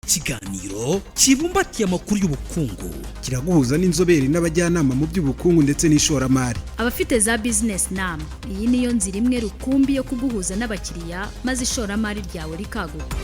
ikiganiro kibumbatiye amakuru y'ubukungu kiraguhuza n'inzobere n'abajyanama mu by'ubukungu ndetse n'ishoramari. Abafite za business nama, iyi niyo nzira imwe rukumbi yo kuguhuza n'abakiriya maze ishoramari ryawe rikaguka.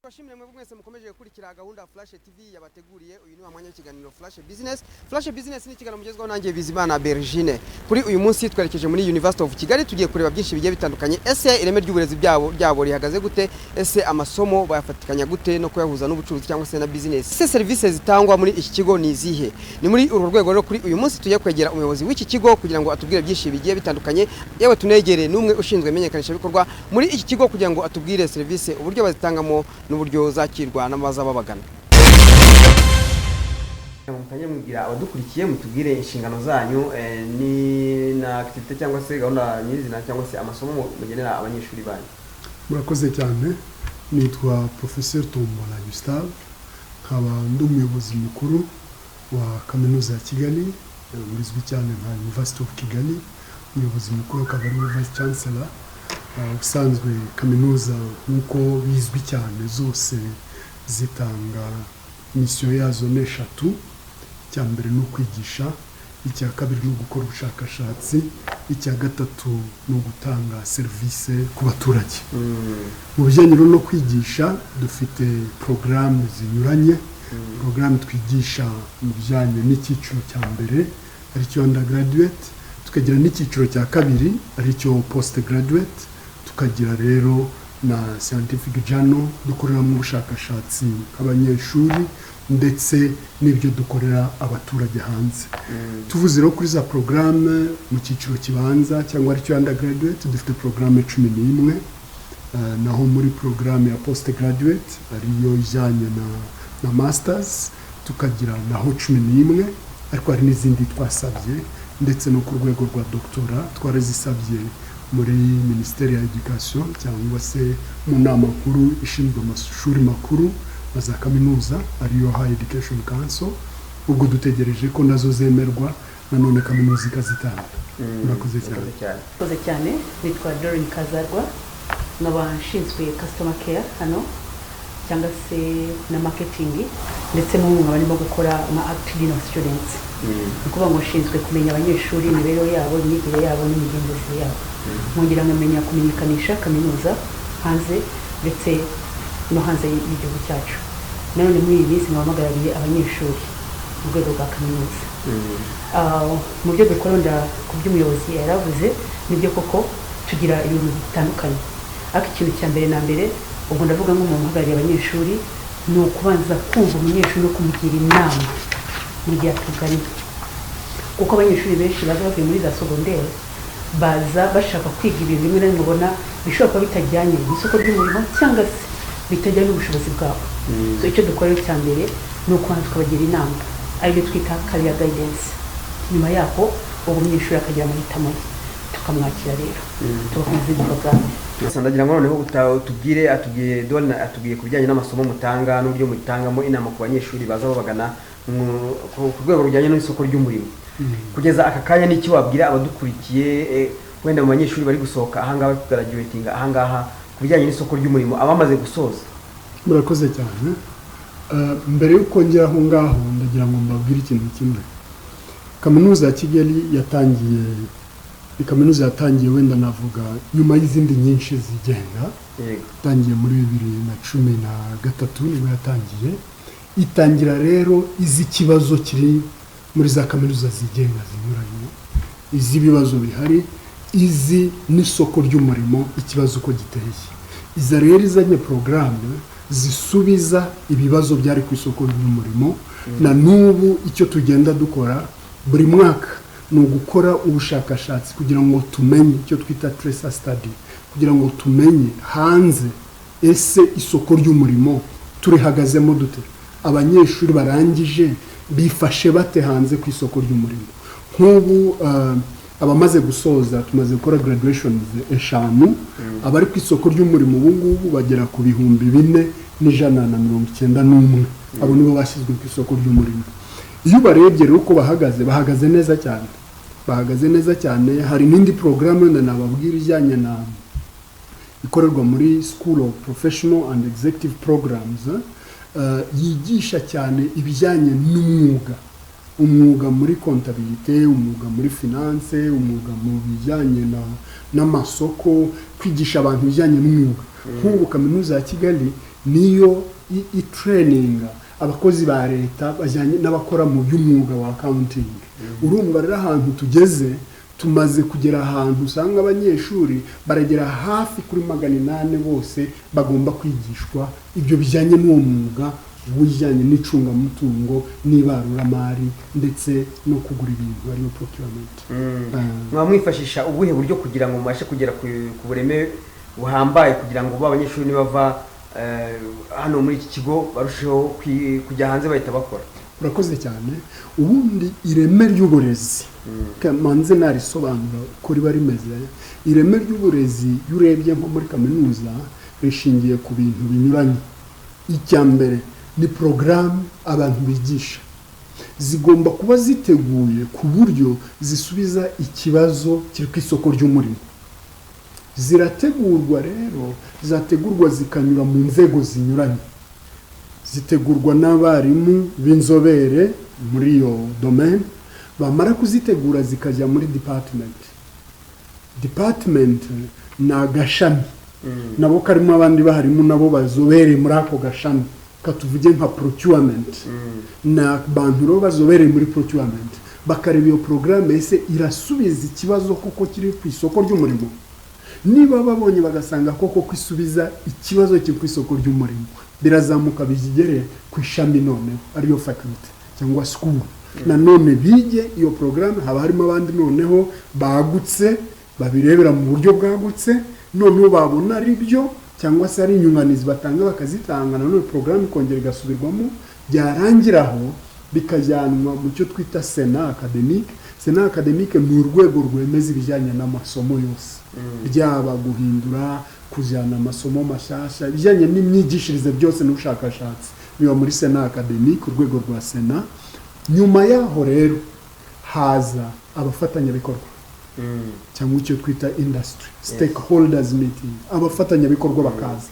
Bashimire mwe mwese mukomeje gukurikira gahunda Flash TV yabateguriye uyu ni wamwanya w'ikiganiro Flash Business. Flash Business ni ikiganiro mugezweho nanjye Bizimana Bergine. Kuri uyu munsi twerekeje muri University of Kigali tugiye kureba byinshi bigiye bitandukanye. Ese ireme ry'uburezi byabo rihagaze gute? Ese amasomo bayafatikanya gute no kuyahuza n'ubucuruzi cyangwa se na business? Ese services zitangwa muri iki kigo ni izihe? Ni muri uru rwego rero kuri uyu munsi tugiye kwegera umuyobozi w'iki kigo kugira ngo atubwire byinshi bigiye bitandukanye. Yewe tunegere n'umwe ushinzwe imenyekanisha bikorwa muri iki kigo kugira ngo atubwire service uburyo bazitangamo n'uburyo zakirwa n'amaza babagana. Mukanye mugira abadukurikiye mutubwire inshingano zanyu ni na activité cyangwa se gahunda nyirizina cyangwa se amasomo mugenera abanyeshuri banyu. Murakoze cyane, nitwa Professeur Tombola Gustave, nkaba ndi umuyobozi mukuru wa Kaminuza ya Kigali, murizwi cyane nka University of Kigali, umuyobozi mukuru akaba ari Vice Chancellor. Ubusanzwe kaminuza nk'uko bizwi cyane zose zitanga misiyo yazo n'eshatu. Icya mbere ni ukwigisha, icya kabiri ni ugukora ubushakashatsi, icya gatatu ni ugutanga serivisi ku baturage. Mu bijyanye no kwigisha dufite porogaramu zinyuranye. Porogaramu twigisha mu bijyanye n'icyiciro cya mbere aricyo undergraduate, tukagira n'icyiciro cya kabiri aricyo postgraduate, tukagira rero na scientific journal dukoreramo ubushakashatsi abanyeshuri ndetse n'ibyo dukorera abaturage hanze. Tuvuze rero kuri za programme mu cyiciro kibanza cyangwa aricyo undergraduate dufite programme 11, naho muri programme ya postgraduate ariyo ijyanye na masters tukagira naho 11, ariko hari n'izindi twasabye ndetse no ku rwego rwa doctora twarazisabye muri Ministeri ya Education cyangwa se mu nama nkuru ishinzwe amashuri makuru na za kaminuza ariyo Higher Education Council. Ubwo dutegereje ko nazo zemerwa nanone kaminuza ikazitanga. Murakoze cyane. Nitwa Doreen Kazarwa, n'abashinzwe customer care hano cyangwa se na marketing ndetse n'umwe barimo gukora ama activity of students. Ukuba ngo shinzwe kumenya abanyeshuri imibereho yabo, imyigire yabo n'imigendekere yabo. Mwongera nkamenya kumenyekanisha kaminuza hanze ndetse no hanze y'igihugu cyacu. None muri iyi minsi nabahagarariye abanyeshuri mu rwego rwa kaminuza. Mu byo dukora ku by'umuyobozi yaravuze nibyo koko tugira ibintu bitandukanye. Ariko ikintu cya mbere na mbere ubwo ndavuga nk'umuntu uhagarariye abanyeshuri ni ukubanza kumva umunyeshuri no kumugira inama mu gihe atuganye, kuko abanyeshuri benshi baza bavuye muri za secondaire baza bashaka kwiga ibintu bimwe na bimwe ubona bishobora kuba bitajyanye n'isoko ry'umurimo cyangwa se bitajyanye n'ubushobozi bwabo. So icyo dukorera cya mbere ni ukubanza tukabagira inama aribyo twita career guidance. Nyuma yaho uwo munyeshuri akagira amahitamo ye tukamwakira rero tugakomeza izo porogaramu. Ndagira ngo noneho atubwiye ku bijyanye n'amasomo mutanga n'uburyo mutangamo inama ku banyeshuri baza babagana ku rwego rujyanye n'isoko ry'umurimo. Kugeza aka kanya n'iki wabwira abadukurikiye wenda mu banyeshuri bari gusohoka ahangaha bari kugraduating ahangaha ku bijyanye n'isoko ry'umurimo abamaze gusoza? Murakoze cyane. Mbere y'uko ngera aho ngaho ndagira ngo mbabwire ikintu kimwe. Kaminuza ya Kigali yatangiye wenda navuga nyuma y'izindi nyinshi zigenga. Yatangiye muri 2013 nibwo yatangiye. Itangira rero izi kibazo kiri muri za kaminuza zigenga zinyuranye, izi bibazo bihari, izi n'isoko ry'umurimo ikibazo uko giteye. Iza rero izanye programme zisubiza ibibazo byari ku isoko ry'umurimo. Na n'ubu icyo tugenda dukora buri mwaka ni ugukora ubushakashatsi kugira ngo tumenye icyo twita tracer study, kugira ngo tumenye hanze ese isoko ry'umurimo turihagazemo dute, abanyeshuri barangije bifashe bate hanze ku isoko ry'umurimo. Nk'ubu abamaze gusoza tumaze gukora graduation 5, abari ku isoko ry'umurimo ubu ngubu bagera ku 4,191. Abo nibo bashyizwe ku isoko ry'umurimo. Iyo barebye rero uko bahagaze neza cyane. Hari n'indi programme nababwira ijyanye ikorerwa muri School of Professional and Executive Programs, yigisha cyane ibijyanye umwuga muri kontabilite, umwuga muri finance, umwuga mu bijyanye n'amasoko, kwigisha abantu ibijyanye n'umwuga. Nk'ubu kaminuza ya Kigali niyo i-traininga abakozi ba leta bajyanye n'abakora mu by'umwuga wa accounting. Urumva rero ahantu tugeze, tumaze kugera ahantu usanga abanyeshuri baragera hafi kuri 800 bose bagomba kwigishwa ibyo bijyanye n'uwo mwuga w'ijyanye n'icungamutungo n'ibaruramari ndetse no kugura ibintu ariyo procurement. Mwamwifashisha ubuhe buryo kugira ngo mubashe kugera ku bureme buhambaye kugira ngo abanyeshuri nibava hano muri iki kigo barusheho kujya hanze bahita bakora? Urakoze cyane. Ubundi ireme ry'uburezi manze narisobanura ko riba rimeze. Ireme ry'uburezi yurebye nko muri kaminuza rishingiye ku bintu binyuranye. Icyambere ni programme abantu bigisha zigomba kuba ziteguye ku buryo zisubiza ikibazo kiri ku isoko ry'umurimo. Zirategurwa rero, zategurwa zikanyura mu nzego zinyuranye. Zitegurwa n'abarimu b'inzobere muri iyo domaine, bamara kuzitegura zikajya muri department na agashami nabo karimo abandi baharimu nabo bazobereye muri ako gashami, katuvuge nka procurement na bantu ro bazobereye muri procurement, bakareba iyo programme ese irasubiza ikibazo koko kiri ku isoko ry'umurimo. Niba babonye bagasanga koko kwisubiza ikibazo kiri ku isoko ry'umurimo, birazamuka bizigere ku ishami none ariyo faculty cyangwa school. Nanone bige iyo programme, haba harimo abandi noneho bagutse babirebera mu buryo bwagutse, noneho babona ari byo cyangwa se ari inyunganizi batanga bakazitanga, nanone programme ikongera igasubirwamo, byarangiraho bikajyanwa mu cyo twita Sena academique. Sena academique ni urwego rwemeza ibijyanye n'amasomo yose, byaba guhindura, kujyana amasomo mashasha, bijyanye n'imyigishirize byose n'ubushakashatsi biba muri Sena academique, urwego rwa Sena. Nyuma yaho rero haza abafatanyabikorwa cyangwa icyo twita industry stakeholders meeting. Abafatanyabikorwa bakaza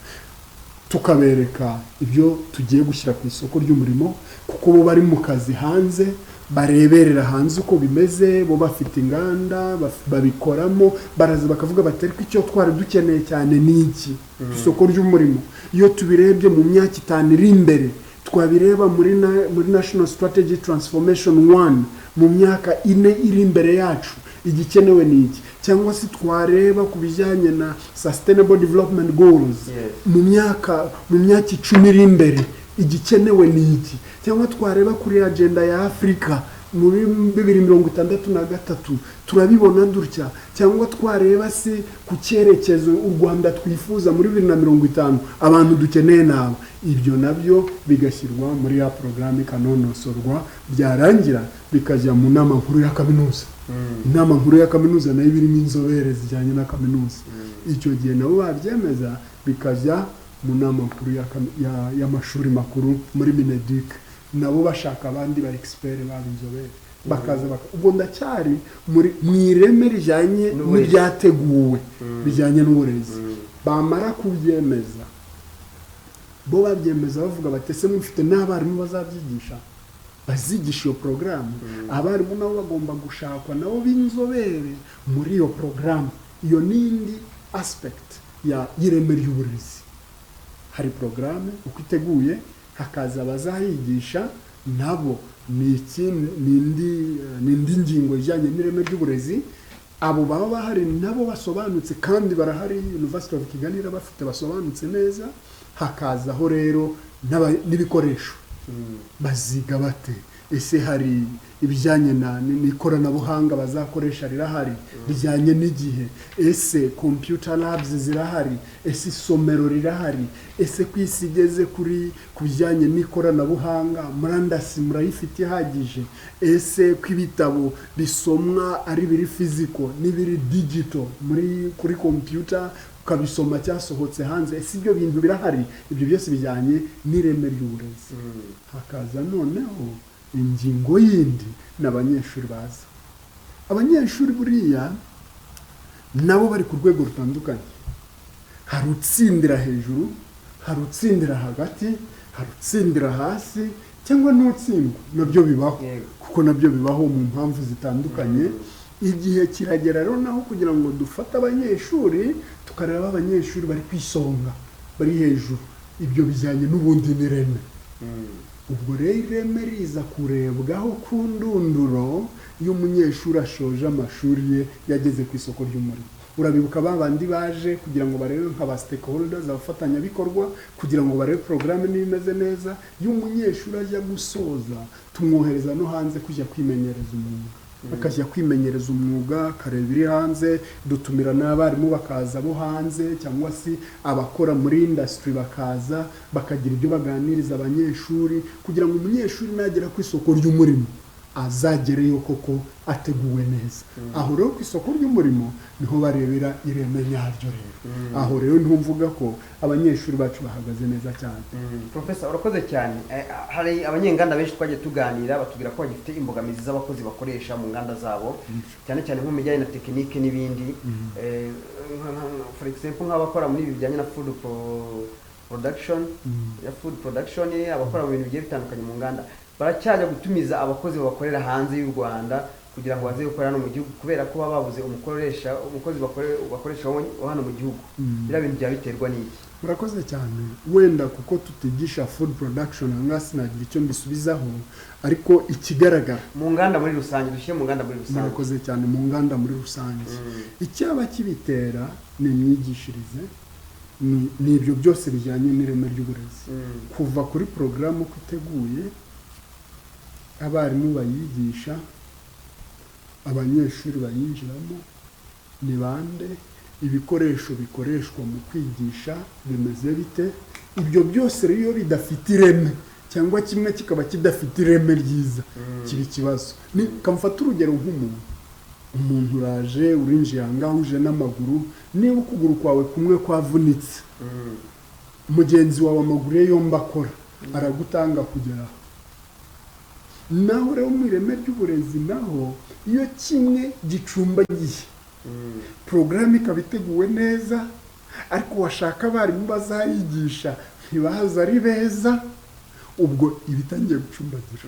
tukabereka ibyo tugiye gushyira ku isoko ry'umurimo, kuko bo bari mu kazi hanze, bareberera hanze uko bimeze, bo bafite inganda babikoramo, baraza bakavuga batari ko icyo twari dukeneye cyane n'iki isoko ry'umurimo. Iyo tubirebye mu myaka 5 iri imbere, twabireba muri National Strategy Transformation 1 mu myaka 4 iri imbere yacu, igikenewe n'iki. Cyangwa se twareba ku bijyanye na Sustainable Development Goals mu myaka 10 iri imbere, igikenewe n'iki. Cyangwa twareba kuri agenda ya Afrika muri 2063 turabibona dutya. Cyangwa twareba se ku cyerekezo u Rwanda twifuza muri 2050 abantu dukeneye nabo. Ibyo nabyo bigashyirwa muri ya programme kanonosorwa, byarangira bikajya mu nama nkuru ya kaminuza. Inama nkuru ya kaminuza nayo birimo inzobere zijyanye na kaminuza. Icyo gihe nabo babyemeza bikajya mu nama nkuru y'amashuri makuru muri Mineduc, nabo bashaka abandi ba expert babinzobere bakaza ubwo ndacyari mu ireme rijyanye n'ibyateguwe bijyanye n'uburezi. Bamara kubyemeza, bo babyemeza bavuga batese mufite n'abarimu bazabyigisha, bazigisha iyo programme. Abarimu nabo bagomba gushakwa nabo b'inzobere muri iyo programme. Iyo nindi aspect ya ireme ry'uburezi. Hari programme uko iteguye, hakaza abazahigisha nabo nindi ngingo ijyanye n'ireme ry'uburezi. Abo baba bahari nabo basobanutse kandi barahari, University of Kigali bafite basobanutse neza. Hakazaho rero n'ibikoresho, baziga bate, ese hari ibijyanye n'ikoranabuhanga bazakoresha rirahari bijyanye n'igihe, ese computer labs zirahari, ese isomero rirahari, ese kwisigeze kuri kubijyanye n'ikoranabuhanga murandasi murayifite ihagije, ese kwibitabo bisomwa ari biri physical n'ibiri digital kuri computer ukabisoma cyasohotse hanze, ese ibyo bintu birahari. Ibyo byose bijyanye n'ireme ry'uburezi. Hakaza noneho ingingo yindi n'abanyeshuri baza. Abanyeshuri buriya nabo bari ku rwego rutandukanye. hari utsindira hejuru, hari utsindira hagati, hari utsindira hasi cyangwa n'utsindwa. Nabyo bibaho kuko nabyo bibaho mu mpamvu zitandukanye. Igihe kiragera rero naho kugira ngo dufate abanyeshuri tukareba abanyeshuri bari kwisonga, bari hejuru. Ibyo bijyanye n'ubundi n'ireme. Ubwo rero ireme riza kurebwaho ku ndunduro y'umunyeshuri ashoje amashuri ye yageze ku isoko ry'umurimo. Urabibuka babandi baje kugira ngo barebe nk'aba stakeholders, abafatanyabikorwa, kugira ngo barebe porogaramu niba imeze neza. Y'umunyeshuri ajya gusoza tumwohereza no hanze kujya kwimenyereza umwuga, akajya kwimenyereza umwuga, akareba iri hanze. Dutumira n'abarimu bakaza bo hanze, cyangwa se abakora muri industry bakaza bakagira ibyo baganiriza abanyeshuri, kugira ngo umunyeshuri nagera ku isoko ry'umurimo azagereyo koko ateguwe neza. Aho rero ku isoko ry'umurimo niho barebera ireme nyaryo rero. Aho rero ntumvuga ko abanyeshuri bacu bahagaze neza cyane. Professor urakoze cyane. Hari abanyenganda benshi twagiye tuganira batubwira ko bagifite imbogamizi z'abakozi bakoresha mu nganda zabo, cyane cyane nko mu bijyanye na tekinike n'ibindi. For example nk'abakora muri ibi bijyanye na food production, abakora mu bintu bigiye bitandukanye mu nganda, baracyajya gutumiza abakozi bakorera hanze y'u Rwanda kugira ngo baze gukorera no mu gihugu, kubera ko baba babuze umukozi bakoresha hano mu gihugu. Bira bintu bya biterwa n'iki? Murakoze cyane. Wenda kuko tutigisha food production ngasi nagira icyo mbisubizaho, ariko ikigaragara mu nganda muri rusange, dushyire mu nganda muri rusange. Murakoze cyane. Mu nganda muri rusange icyaba kibitera ni imyigishirize, ni ibyo byose bijyanye n'ireme ry'uburezi. Kuva kuri porogaramu uko iteguye, abarimu bayigisha, abanyeshuri bayinjiramo ni bande, ibikoresho bikoreshwa mu kwigisha bimeze bite. Ibyo byose rero bidafite ireme cyangwa kimwe kikaba kidafite ireme ryiza, kiri kibazo. Ni kamfata urugero umuntu uraje urinjiye ahangaha uje n'amaguru, niba ukuguru kwawe kumwe kwavunitse, mugenzi wawe amaguru ye yombi akora, aragutanga kugeraho. Naho rero mu ireme ry'uburezi naho iyo kimwe gicumbagiye, porogaramu ikaba iteguwe neza, ariko washaka abarimu bazayigisha ntibaza ari beza, ubwo ibitangiye gucumbagira.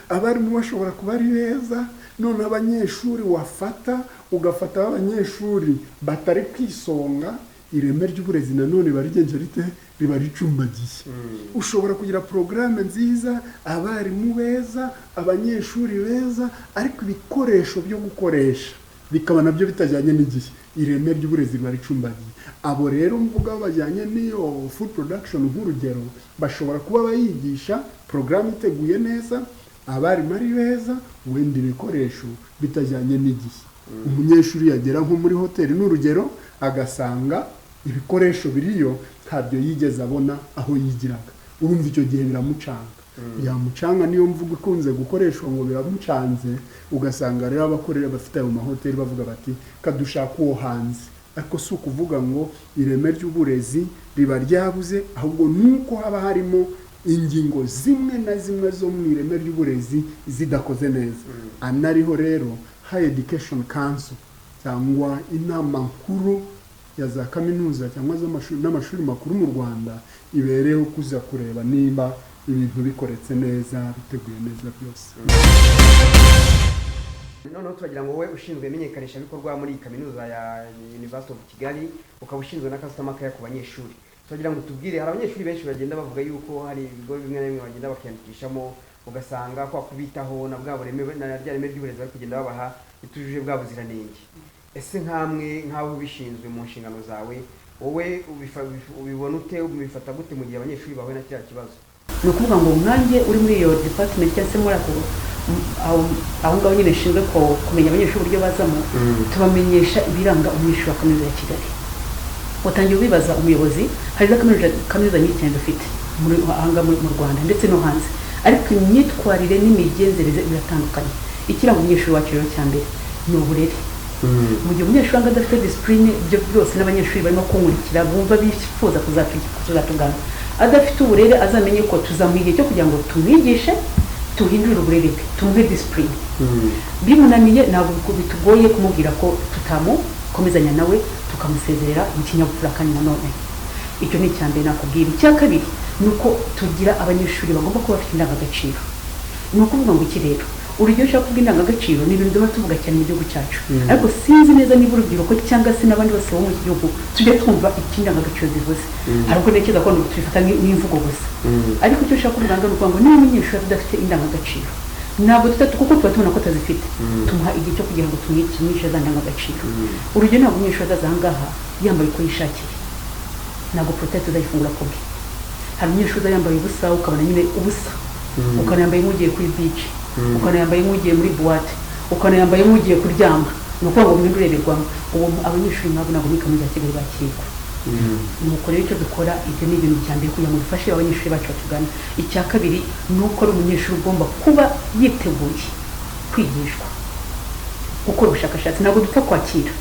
Abarimu bashobora kuba ari beza, none abanyeshuri ugafata abanyeshuri batari kwisonga, ireme ry'uburezi nanone barigenje rite, riba ricumbagiye. Ushobora kugira porogaramu nziza, abarimu beza, abanyeshuri beza, ariko ibikoresho byo gukoresha bikaba nabyo bitajyanye n'igihe, ireme ry'uburezi riba ricumbagiye. Abo rero mvuga bajyanye n'iyo food production nk'urugero, bashobora kuba bayigisha porogaramu iteguye neza, abarimu ari beza, wenda ibikoresho bitajyanye n'igihe. Umunyeshuri yagera nko muri hoteli n'urugero, agasanga ibikoresho biriyo ntabyo yigeze abona aho yigiraga. Urumva icyo gihe biramucanga. Yamucanga niyo mvugo ikunze gukoreshwa ngo biramucanze, ugasanga rero abakorera bafite ayo mahoteli bavuga bati kadushaka uwo hanze. Ariko si ukuvuga ngo ireme ry'uburezi riba ryabuze, ahubwo nuko haba harimo ingingo zimwe na zimwe zo mu ireme ry'uburezi zidakoze neza. Anariho rero Higher Education Council cyangwa inama nkuru ya za kaminuza cyangwa n'amashuri makuru mu Rwanda ibereyeho kuza kureba niba ibintu bikoretse neza, biteguye neza byose. Noneho turagira ngo wowe ushinzwe imenyekanisha bikorwa muri kaminuza ya University of Kigali, ukaba ushinzwe na customer care ku banyeshuri. Turagira ngo tubwire, hari abanyeshuri benshi bagenda bavuga yuko hari ibigo bimwe na bimwe bagenda bakiyandikishamo, ugasanga kwa kubitaho na bwa bureme na rya reme ry'uburezi bari kugenda babaha bitujuje bwa buziranenge. Ese nk'aho ubishinzwe mu nshingano zawe, wowe ubibona ute, ubifata gute mu gihe abanyeshuri bahuye na kiriya kibazo? Ni ukuvuga ngo umwanjye uri muri iyo department cyangwa se muri aho ngaho nyine nshinzwe kumenya abanyeshuri uburyo bazamo, tubamenyesha ibiranga umunyeshuri wa kaminuza ya Kigali. Watangiye ubibaza umuyobozi, hari za kaminuza nyinshi cyane dufite ahanga mu Rwanda ndetse no hanze, ariko imyitwarire n'imigenzereze biratandukanye. Ikiranga umunyeshuri wacu rero cya mbere ni uburere. Mu gihe umunyeshuri anga adafite discipline, ibyo byose n'abanyeshuri barimo kunkurikira bumva bifuza kuzatugana, adafite uburere azamenye ko tuzamuha igihe cyo kugira ngo tumwigishe, tuhindure uburere bwe, tumuhe discipline. Bimunaniye ntabwo bitugoye kumubwira ko tutamukomezanya nawe, tukamusezerera mu kinyabupfura kandi nanone icyo ni icya mbere nakubwira. Icya kabiri ni uko tugira abanyeshuri bagomba kuba bafite indangagaciro. Ni ukuvuga ngo iki rero urugero ushaka kuvuga indangagaciro ni ibintu duba tuvuga cyane mu gihugu cyacu, ariko sinzi neza niba urubyiruko cyangwa se n'abandi bose bo mu gihugu tujya twumva icyo indangagaciro zivuze. Ariko ntekereza ko tubifata nk'imvugo gusa, ariko icyo ushaka kuvuga ngo niba umunyeshuri adafite indangagaciro ntabwo kuko tuba tubona ko atazifite, tumuha igihe cyo kugira ngo tumwice za ndangagaciro. Urugero ntabwo umunyeshuri azaza aha ngaha yambaye uko yishakiye, ntabwo protect uzayifungura ku bwe. Hari umunyeshuri uza yambaye ubusa ukabona nyine ubusa, ukana yambaye nk'ugiye kuri beach, ukana yambaye nk'ugiye muri boîte, ukana yambaye nk'ugiye kuryama. Ni ukuvuga ngo mwende ureberwamo. Ubu abanyeshuri ntabwo muri kaminuza ya Kigali bakirwa. Nuko rero icyo dukora ibyo ni ibintu bya mbere kugira ngo dufashe abanyeshuri bacu batugana. Icya kabiri ni uko ari umunyeshuri ugomba kuba yiteguye kwigishwa, gukora ubushakashatsi, ntabwo dupfa kwakira.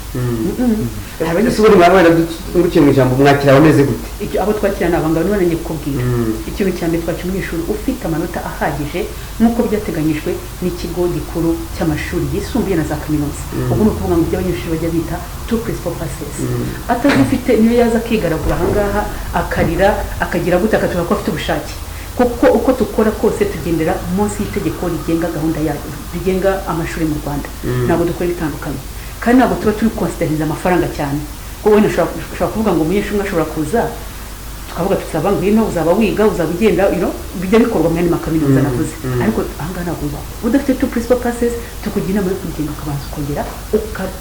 Abanyeshuri mwabana durukiye mu ijambo mwakira bameze gute? Abo twakira ni abangaba niba nanjye kukubwira. Ikintu cya mbere twakira umunyeshuri ufite amanota ahagije nk'uko byateganyijwe n'ikigo gikuru cy'amashuri yisumbuye na za kaminuza. Ubwo ni ukuvuga ngo ibyo abanyeshuri bajya bita two principal passes. Atazifite niyo yaza akigaragura aha ngaha akarira akagira gute akatura ko afite ubushake, kuko uko dukora kose tugendera munsi y'itegeko rigenga gahunda yayo rigenga amashuri mu Rwanda. Ntabwo dukora bitandukanye kandi ntabwo tuba turi consideriza amafaranga cyane, kuko wenda ushobora kuvuga ngo umunyeshuri umwe ashobora kuza tukavuga tutaba ngwino uzaba wiga uzaba ugenda bijya bikorwa mu yandi makaminuza navuze, ariko ahangaha ntabwo bibaho. Udafite two principal passes tukugira inama yo kugenda ukabanza ukongera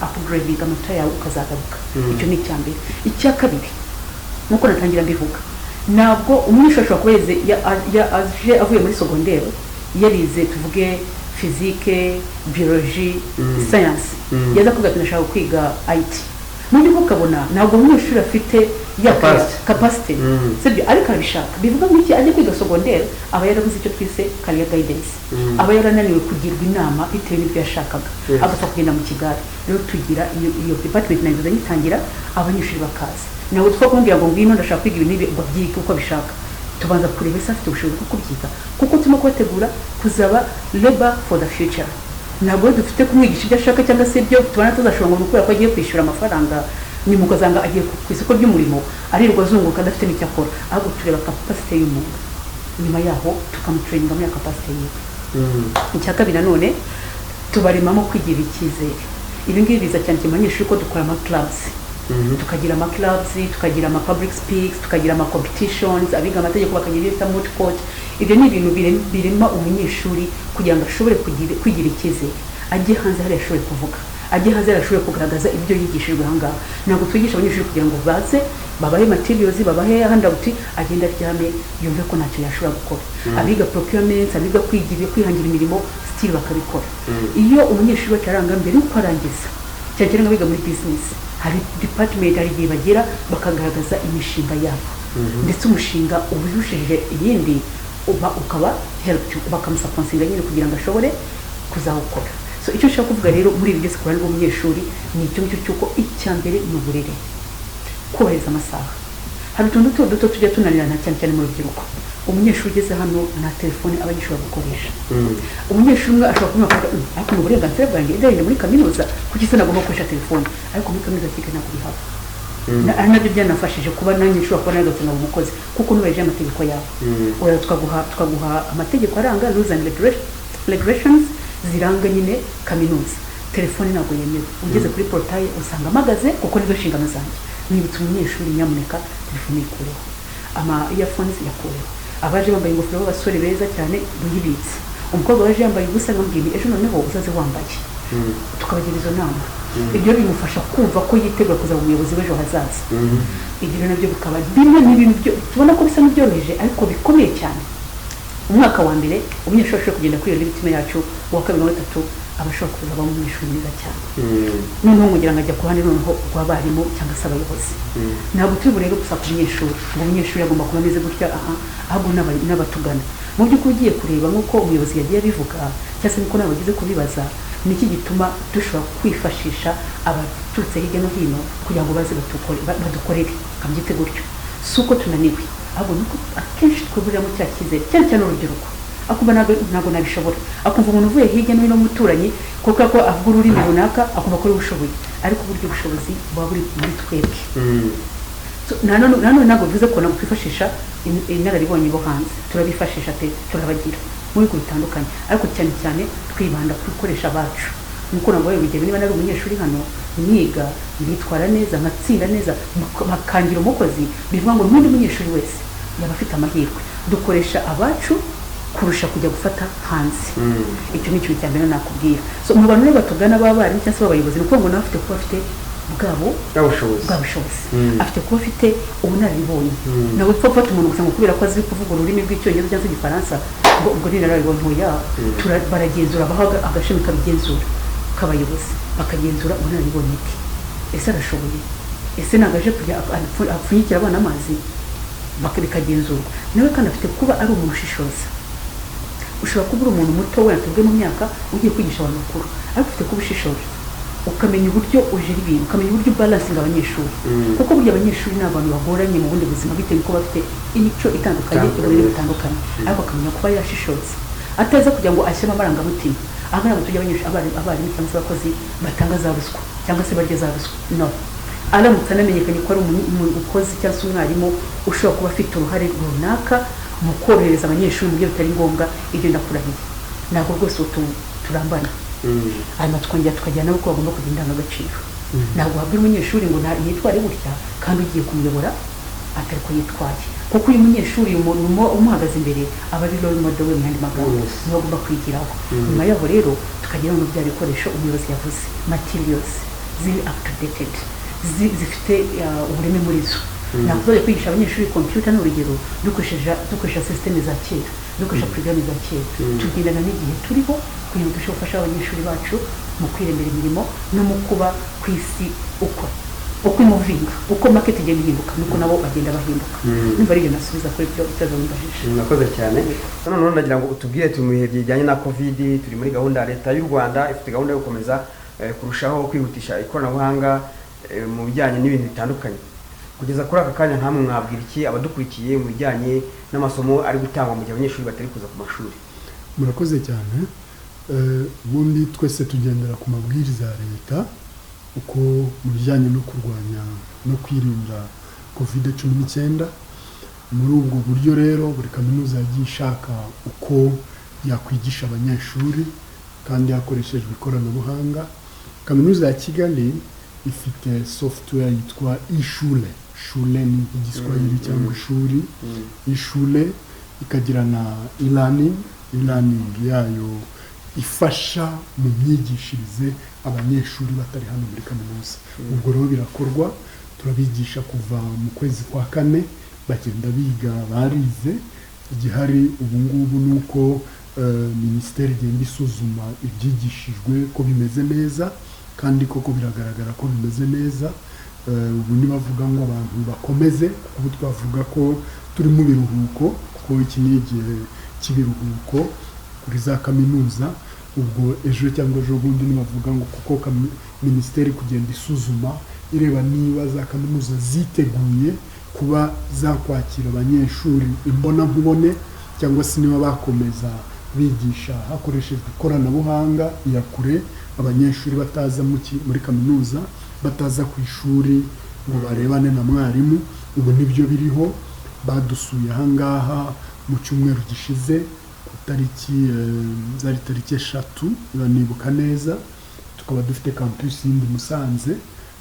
upgrading amanota yawe ukazagaruka. Icyo ni icya mbere. Icya kabiri nk'uko natangira mbivuga, ntabwo umunyeshuri ashobora kuba aje avuye muri secondaire yarize tuvuge physique, biologie, science, yaza kuvuga ati nashaka kwiga IT. Mu gihe ukabona ntabwo umunyeshuri afite ya capacity, sibyo, ariko arabishaka. Bivuga ngo iki aje kwiga secondaire aba yarabuze icyo twise career guidance, aba yarananiwe kugirwa inama bitewe n'ibyo yashakaga, agapfa kugenda mu kigare. Rero tugira iyo department nayo itangira abanyeshuri bakaza, ntabwo tupfa kumubwira ngo ngwino ndashaka kwiga ibintu ngo byige uko bishaka. Tubanza kureba ese afite ubushobozi bwo kubyiga, kuko turimo kubategura kuzaba labor for the future. Ntabwo dufite kumwigisha ibyo ashaka cyangwa se ibyo tubona tuzashobora ngo kubera ko agiye kwishyura amafaranga nyuma ukazanga agiye ku isoko ry'umurimo arirwa azunguka adafite n'icyo akora, ahubwo tureba capacity y'umuntu, nyuma yaho tukamutraininga muri capacity yiwe. Icya kabiri nanone tubaremamo kwigirira icyizere. Ibi ngibi biza cyane mu banyeshuri ko dukora ama clubs, tukagira ama clubs, tukagira ama public speaks, tukagira ama competitions, abiga amategeko bakagira ibyo bita moot court. Ibyo ni ibintu birema umunyeshuri kugira ngo ashobore kwigira icyizere, ajye hanze hari ashobore kuvuga, ajye hanze hari ashobore kugaragaza ibyo yigishijwe aha ngaha. Ntabwo twigisha abanyeshuri kugira ngo baze babahe materials, babahe handout, agenda aryame yumve ko ntacyo yashobora gukora. Abiga procurement, abiga kwihangira imirimo still bakabikora. Iyo umunyeshuri wacaranga mbere uko arangiza cyane cyane abiga muri business, hari department hari igihe bagira bakagaragaza imishinga yabo, ndetse umushinga ubirushije iyindi ukaba bakamusaponsinga nyine kugira ngo ashobore kuzawukora. So icyo ushaka kuvuga rero muri ibi byose ku ruhande rw'umunyeshuri ni icyo ngicyo cy'uko icya mbere ni uburere, kubahiriza amasaha. Hari utuntu duto tujya tunanirana cyane cyane mu rubyiruko. Umunyeshuri ugeze hano nta telefone aba agishobora gukoresha. Umunyeshuri umwe ashobora kumenya ariko mu burenganzira bwanjye ndagenda muri kaminuza kuki se nagomba gukoresha telefone, ariko muri kaminuza kiga ntabwo bihaba. Ari nabyo byanafashije kuba nanjye nshobora kuba nagatse ngo umukozi kuko nubahirije amategeko yawe. Oya tukaguha amategeko aranga rules and regulations ziranga nyine kaminuza. Telefone ntabwo yemewe. Ugeze kuri portail usanga amagaze kuko nizo nshingano zanjye. Nibutse umunyeshuri nyamuneka telefone ikureho, ama earphones yakureho. Abaje bambaye ingofero b'abasore beza cyane buyibitse. Umukobwa waje yambaye ubusa ngambwira ejo noneho uzaze wambaye. Tukabagira izo nama. Ibyo bimufasha kumva ko yitegura kuza mu muyobozi w'ejo hazaza. Ibyo nabyo bikaba bimwe n'ibintu tubona ko bisa n'ibyoroheje ariko bikomeye cyane. Umwaka wa mbere umunyeshuri ashobora kugenda kuri iyo ritime yacu, uwa kabiri na gatatu abashobora kuzaba mu mwishuri mwiza cyane. Noneho mugira ngo ajya ku ruhande noneho rw'abarimu cyangwa se abayobozi. Ntabwo turi burebe gusa ku munyeshuri ngo umunyeshuri agomba kuba ameze gutya ahubwo n'abatugana. Mu by'ukuri ugiye kureba nk'uko umuyobozi yagiye abivuga cyangwa se niko nawe bagize kubibaza, niki gituma dushobora kwifashisha abaturutse hirya no hino kugira ngo baze badukorere kabyite gutyo. Si uko tunaniwe, ahubwo nuko akenshi twuburiramo cya cyizere cyane cyane urubyiruko. Akumva ntabwo nabishobora, akumva umuntu uvuye hirya no hino muturanye kuko avuga ururimi runaka akumva ko ari ubushoboye, ariko uburyo bushobozi buba buri muri twebwe. nanone ntabwo bivuze ko ntabwo twifashisha inararibonye bo hanze, turabifashisha pe, turabagira mu bigo bitandukanye, ariko cyane cyane twibanda ku bikoresha abacu. Nuko nabwo bigiye niba nari umunyeshuri hano niga bitwara neza nkatsinda neza bakangira umukozi, bivuga ngo n'undi munyeshuri wese yaba afite amahirwe, dukoresha abacu kurusha kujya gufata hanze. Icyo ni ikintu cya mbere nakubwira. So mu bantu batugana b'abarimu cyangwa se b'abayobozi, ni ukuvuga ngo nawe afite kuba afite bwabushobozi, afite kuba afite ubunararibonye. Nawe upfa gufata umuntu gusa ngo kubera ko azi kuvuga ururimi rw'icyongereza cyangwa igifaransa ubwo ni nararibonye oya, baragenzura, baha agashami kabigenzura k'abayobozi, bakagenzura ubunararibonye bwe, ese arashoboye, ese nagaje kujya apfunyikira abana amazi, bikagenzurwa. Nawe kandi afite kuba ari umuntu ushishoza. Ushobora kuba uri umuntu muto wenda tubwe mu myaka ugiye kwigisha abantu bakuru, ariko ufite kuba ushishoza, ukamenya uburyo ujera ibintu, ukamenya uburyo balansinga abanyeshuri, kuko burya abanyeshuri ni abantu bagoranye mu bundi buzima bitewe ko bafite imico itandukanye, uburere butandukanye, ariko akamenya kuba yashishoza, ataza kugira ngo ashyiremo amarangamutima. Aha ntabwo tujya abarimu cyangwa se abakozi batanga za ruswa cyangwa se barya za ruswa, no. Aramutse anamenyekanye ko ari umukozi cyangwa se umwarimu ushobora kuba afite uruhare runaka mu korohereza abanyeshuri mu buryo bitari ngombwa, ibyo ndakurahiye ntabwo rwose turambana. Hanyuma tukongera tukajyana n'uko bagomba kugira indangagaciro. Ntabwo wabwira umunyeshuri ngo yitware gutya kandi ugiye kumuyobora atari ko yitwaye, kuko uyu munyeshuri umuntu umuhagaze imbere aba ari role model we mu yandi magambo, niwe agomba kwigiraho. Nyuma yaho rero tukagira no bya bikoresho umuyobozi yavuze, materials ziri updated, zifite ubureme muri zo. Ntabwo kwigisha abanyeshuri computer n'urugero dukoresha system za kera, dukoresha program za kera, tugendana n'igihe turiho kugira ngo dushobore gufasha abanyeshuri bacu mu kwiremera imirimo no mu kuba ku isi uko imuvinga, uko market igenda ihinduka nuko nabo bagenda bahinduka. Nimba ari ibyo nasubiza kuri ibyo utaza wibajije. Murakoze cyane. None ndagira ngo utubwire turi mu bihe bijyanye na covid, turi muri gahunda ya leta y'u Rwanda ifite gahunda yo gukomeza kurushaho kwihutisha ikoranabuhanga mu bijyanye n'ibintu bitandukanye. Kugeza kuri aka kanya ntamwe mwabwira iki abadukurikiye mu bijyanye n'amasomo ari gutangwa mu gihe abanyeshuri batari kuza ku mashuri? Murakoze cyane. Ubundi twese tugendera ku mabwiriza ya leta uko mu bijyanye no kurwanya no kwirinda COVID-19. Muri ubwo buryo rero buri kaminuza yagiye ishaka uko yakwigisha abanyeshuri kandi hakoreshejwe ikoranabuhanga. Kaminuza ya Kigali ifite software yitwa ishule, shule ni igiswahili cyangwa ishuri, ishule ikagira na e-learning yayo ifasha mu myigishirize abanyeshuri batari hano muri kaminuza. Ubwo rero birakorwa, turabigisha kuva mu kwezi kwa 4 bagenda biga barize. Igihari ubu ngubu nuko ministeri igenda isuzuma ibyigishijwe ko bimeze neza, kandi koko biragaragara ko bimeze neza. Ubu ni bavuga ngo abantu bakomeze, kuko twavuga ko turi mu biruhuko, kuko iki ni igihe cy'ibiruhuko kuri za kaminuza. Ubwo ejo cyangwa ejo bundi ni bavuga ngo kuko ministeri kugenda isuzuma ireba niba za kaminuza ziteguye kuba zakwakira abanyeshuri imbona nkubone, cyangwa se niba bakomeza bigisha hakoreshejwe ikoranabuhanga ya kure, abanyeshuri bataza muri kaminuza, bataza ku ishuri ngo barebane na mwarimu. Ubu nibyo biriho. Badusuye ahangaha mu cyumweru gishize ku tariki 3 nibuka neza, tukaba dufite campus yindi Musanze,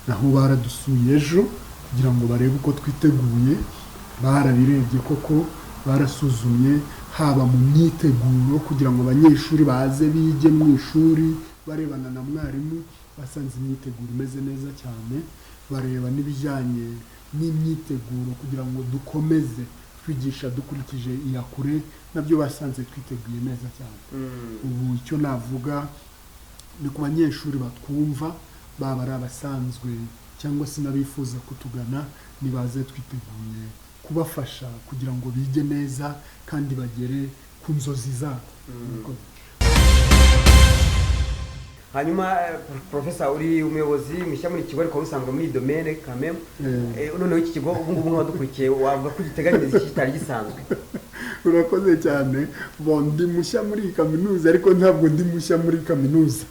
naho baradusuye ejo kugira ngo barebe uko twiteguye. Barabirebye koko, barasuzumye haba mu myiteguro kugira ngo abanyeshuri baze bige mu ishuri barebana na mwarimu, basanze imyiteguro imeze neza cyane. Bareba n'ibijyanye n'imyiteguro kugira ngo dukomeze kwigisha dukurikije iyakure, nabyo basanze twiteguye neza cyane. Ubu icyo navuga ni ku banyeshuri batwumva, baba ari abasanzwe cyangwa se n'abifuza kutugana, nibaze twiteguye kubafasha kugira ngo bige neza kandi bagere ku nzozi zabo. Hanyuma Professor uri umuyobozi mushya muri kigo ariko usanzwe muri domaine quand même, noneho iki kigo ubu ngubu nk'abadukurikiye wavuga ko giteganyiriza iki kitari gisanzwe? Urakoze cyane. Ndi mushya muri kaminuza, ariko ntabwo ndi mushya muri kaminuza.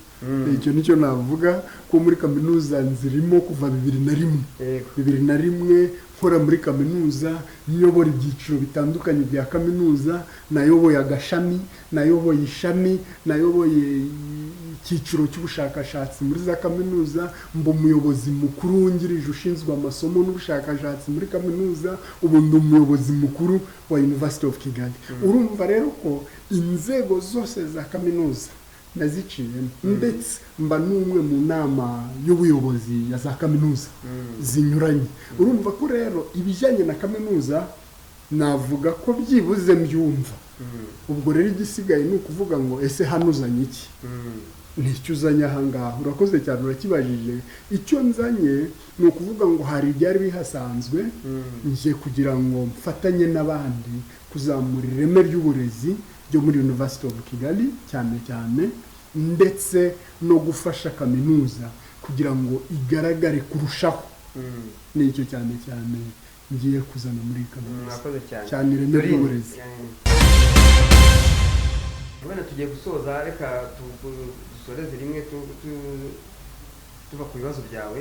icyo nicyo navuga ko muri kaminuza nzirimo kuva 2001 nkora muri kaminuza nyobora ibyiciro bitandukanye bya kaminuza nayoboye agashami nayoboye ishami nayoboye icyiciro cy'ubushakashatsi muri za kaminuza mbo umuyobozi mukuru wungirije ushinzwe amasomo n'ubushakashatsi muri kaminuza ubu ndi umuyobozi mukuru wa University of Kigali urumva rero ko inzego zose za kaminuza naziciyemo ndetse mba n'umwe mu nama y'ubuyobozi ya za kaminuza zinyuranye urumva ko rero ibijyanye na kaminuza navuga ko byibuze mbyumva ubwo rero igisigaye ni ukuvuga ngo ese hano uzanye iki nicyo uzanye ahangaha urakoze cyane urakibajije icyo nzanye ni ukuvuga ngo hari ibyari bihasanzwe ngiye kugira ngo mfatanye n'abandi kuzamura ireme ry'uburezi ryo muri University of Kigali cyane cyane ndetse no gufasha kaminuza kugira ngo igaragare kurushaho nicyo cyane cyane ngiye kuzana muri kaminuza cyane ireme ry'uburezi Bwana tugiye gusoza reka dusoreze rimwe tuva ku bibazo byawe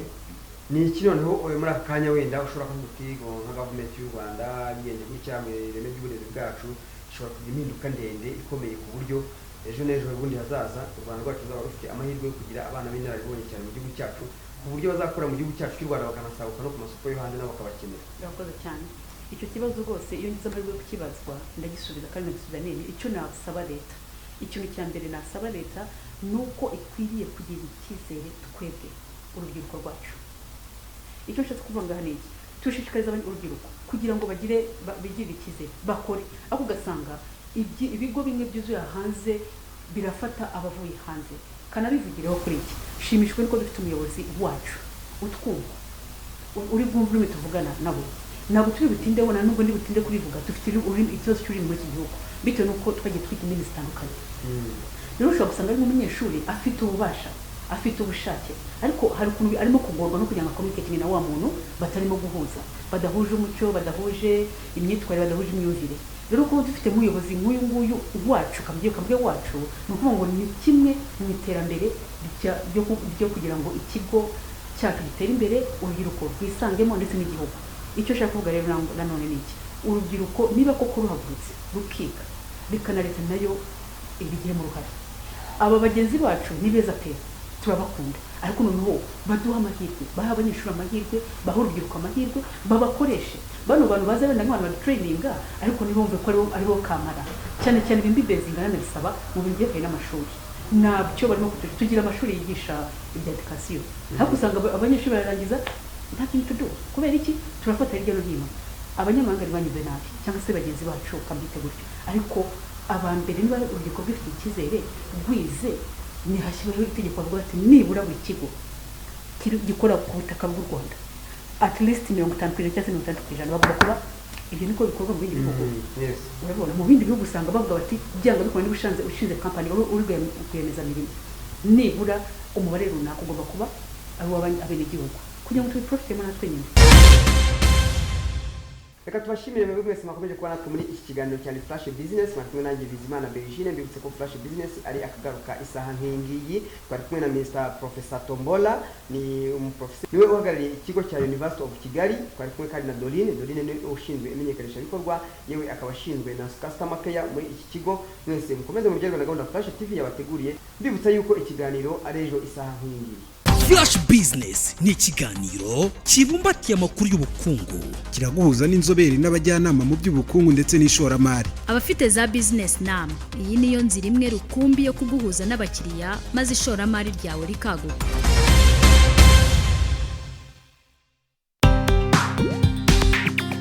ni iki noneho muri aka kanya wenda ushobora kuvuga uti nka gavumenti y'u Rwanda yigende gutya mu ireme ry'uburezi bwacu ishobora kugira impinduka ndende ikomeye ku buryo ejo n'ejo bundi hazaza u Rwanda rwacu ruzaba rufite amahirwe yo kugira abana b'inararibonye cyane mu gihugu cyacu ku buryo bazakora mu gihugu cyacu cy'u Rwanda bakanasaguka no ku masoko yo hanze nabo bakabakenera. Urakoze cyane icyo kibazo rwose iyo ngize amahirwe yo kukibazwa ndagisubiza kandi ndagisubiza neza icyo nasaba leta ikintu cya mbere nasaba leta nuko ikwiriye kugira icyizere twebwe urubyiruko rwacu icyo nshatse kuvuga ngaha ni iki tushishikariza urubyiruko kugira ngo bigire icyizere bakore aho ugasanga ibigo bimwe byuzuye hanze birafata abavuye hanze kanabivugireho kuri iki shimishwe niko dufite umuyobozi wacu utwumva uri bwumva urimo tuvugana nabo ntabwo turi butinde bona nubwo ndi butinde kubivuga dufite ikibazo cy'ururimi muri iki gihugu bitewe n'uko twagiye twiga indimi zitandukanye rero ushobora gusanga ari nk'umunyeshuri afite ububasha afite ubushake ariko hari ukuntu arimo kugorwa no kugira ngo akomuniketinge na wa muntu batarimo guhuza badahuje umuco badahuje imyitwarire badahuje imyumvire rero kuba dufite umuyobozi nk'uyu nguyu wacu kabye wacu ni ukuvuga ngo ni kimwe mu iterambere ryo kugira ngo ikigo cyacu gitere imbere urubyiruko rwisangemo ndetse n'igihugu icyo nshaka kuvuga rero nanone ni iki urubyiruko niba koko ruhagurutse rukiga reka na leta nayo ibigiremo uruhare aba bagenzi bacu ni beza pe turabakunda ariko noneho baduha amahirwe baha abanyeshuri amahirwe baha urubyiruko amahirwe babakoreshe bano bantu baza wenda nk'abantu badutrayininga ariko ntibumve ko aribo kamara cyane cyane ibindi bezinga bisaba mu bintu byerekeye n'amashuri nabyo barimo tugira amashuri yigisha ibya edukasiyo ariko usanga abanyeshuri bararangiza nta kintu tudu kubera iki turafata hirya no hino abanyamahanga banyuze nabi cyangwa se bagenzi bacu kamite gutyo ariko abambere niba urubyiruko rwifite icyizere rwize ni hashyiraho itegeko avuga ati nibura buri kigo gikora ku butaka bw'u Rwanda at least 50% cyangwa 60% bagomba kuba ibyo niko bikorwa mu bindi bihugu urabona mu bindi bihugu usanga bavuga bati byanga bikora niba ushinze company uri kwemeza mirimo nibura umubare runaka ugomba kuba abo abenegihugu kugira ngo tubiprofitemo natwe nyine. Reka tubashimire mwebwe mwese mwakomeje kuba natwe muri iki kiganiro cya Flash Business mwatumwe nanjye Bizimana Bergine mbibutse ko Flash Business ari akagaruka isaha nk'ingiyi twari kumwe na Mr. Professor Tombola ni umuprofessor niwe uhagarariye ikigo cya University of Kigali twari kumwe kandi na Dorine ni ushinzwe imenyekanisha bikorwa yewe akaba ashinzwe na customer care muri iki kigo mwese mukomeze mugerwa na gahunda Flash TV yabateguriye mbibutsa yuko ikiganiro ari ejo isaha nk'ingiyi. Flash Business ni ikiganiro kibumbatiye amakuru y'ubukungu kiraguhuza n'inzobere n'abajyanama mu by'ubukungu ndetse n'ishoramari abafite za business nama iyi niyo nzira imwe rukumbi yo kuguhuza n'abakiriya maze ishoramari ryawe rikaguka.